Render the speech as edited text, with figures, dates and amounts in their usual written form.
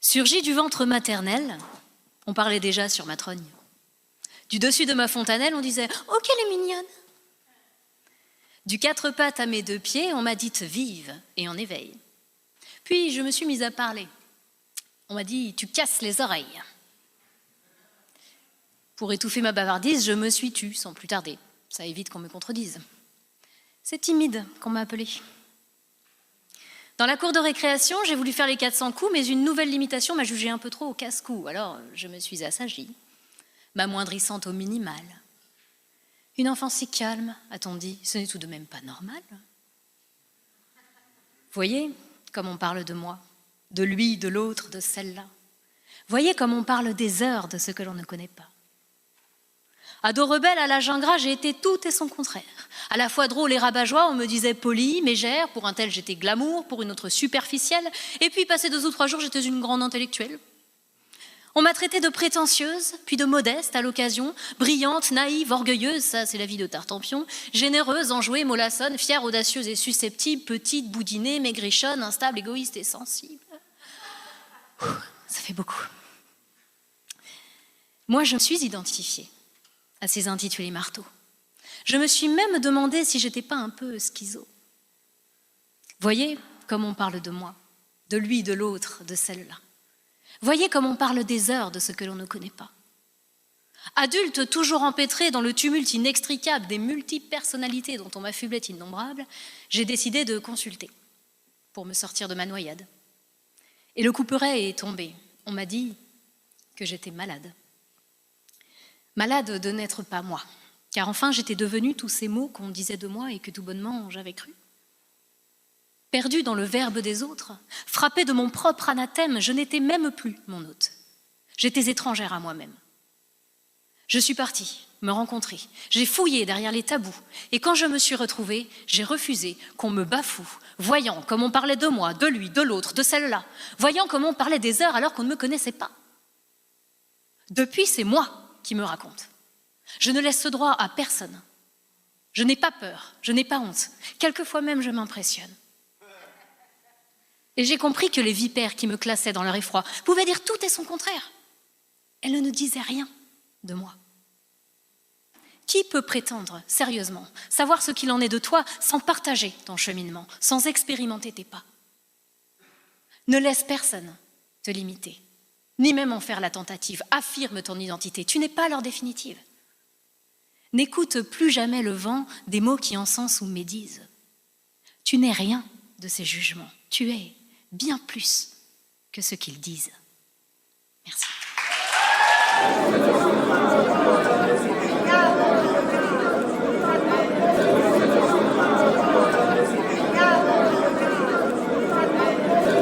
Surgit du ventre maternel, on parlait déjà sur ma trogne. Du dessus de ma fontanelle, on disait « Oh, qu'elle est mignonne !» Du quatre pattes à mes deux pieds, on m'a dite « Vive » et en éveil. Puis je me suis mise à parler. On m'a dit « Tu casses les oreilles ». Pour étouffer ma bavardise, je me suis tue sans plus tarder. Ça évite qu'on me contredise. C'est timide qu'on m'a appelée. Dans la cour de récréation, j'ai voulu faire les 400 coups, mais une nouvelle limitation m'a jugé un peu trop au casse-cou. Alors je me suis assagie, m'amoindrissant au minimal. Une enfant si calme, a-t-on dit, ce n'est tout de même pas normal. Voyez comme on parle de moi, de lui, de l'autre, de celle-là. Voyez comme on parle des heures de ce que l'on ne connaît pas. Ado rebelle à l'âge ingrat, j'ai été tout et son contraire. À la fois drôle et rabat-joie, on me disait poli, mégère, pour un tel j'étais glamour, pour une autre superficielle, et puis passé 2 ou 3 jours, j'étais une grande intellectuelle. On m'a traitée de prétentieuse, puis de modeste à l'occasion, brillante, naïve, orgueilleuse, ça c'est la vie de Tartampion, généreuse, enjouée, mollassonne, fière, audacieuse et susceptible, petite, boudinée, maigrichonne, instable, égoïste et sensible. Ça fait beaucoup. Moi, je me suis identifiée à ces intitulés marteaux. Je me suis même demandé si j'étais pas un peu schizo. Voyez comme on parle de moi, de lui, de l'autre, de celle-là. Voyez comme on parle des heures de ce que l'on ne connaît pas. Adulte, toujours empêtré dans le tumulte inextricable des multipersonnalités dont on m'affublait innombrables, j'ai décidé de consulter pour me sortir de ma noyade. Et le couperet est tombé. On m'a dit que j'étais malade. Malade de n'être pas moi, car enfin j'étais devenue tous ces mots qu'on disait de moi et que tout bonnement j'avais cru. Perdue dans le verbe des autres, frappée de mon propre anathème, je n'étais même plus mon hôte. J'étais étrangère à moi-même. Je suis partie me rencontrer, j'ai fouillé derrière les tabous, et quand je me suis retrouvée, j'ai refusé qu'on me bafoue, voyant comme on parlait de moi, de lui, de l'autre, de celle-là, voyant comme on parlait des heures alors qu'on ne me connaissait pas. Depuis, c'est moi qui me raconte. Je ne laisse ce droit à personne. Je n'ai pas peur, je n'ai pas honte. Quelquefois même, je m'impressionne. Et j'ai compris que les vipères qui me classaient dans leur effroi pouvaient dire tout et son contraire. Elles ne disaient rien de moi. Qui peut prétendre, sérieusement, savoir ce qu'il en est de toi sans partager ton cheminement, sans expérimenter tes pas? Ne laisse personne te limiter, ni même en faire la tentative. Affirme ton identité, tu n'es pas leur définitive. N'écoute plus jamais le vent des mots qui encensent ou médisent. Tu n'es rien de ces jugements, tu es bien plus que ce qu'ils disent.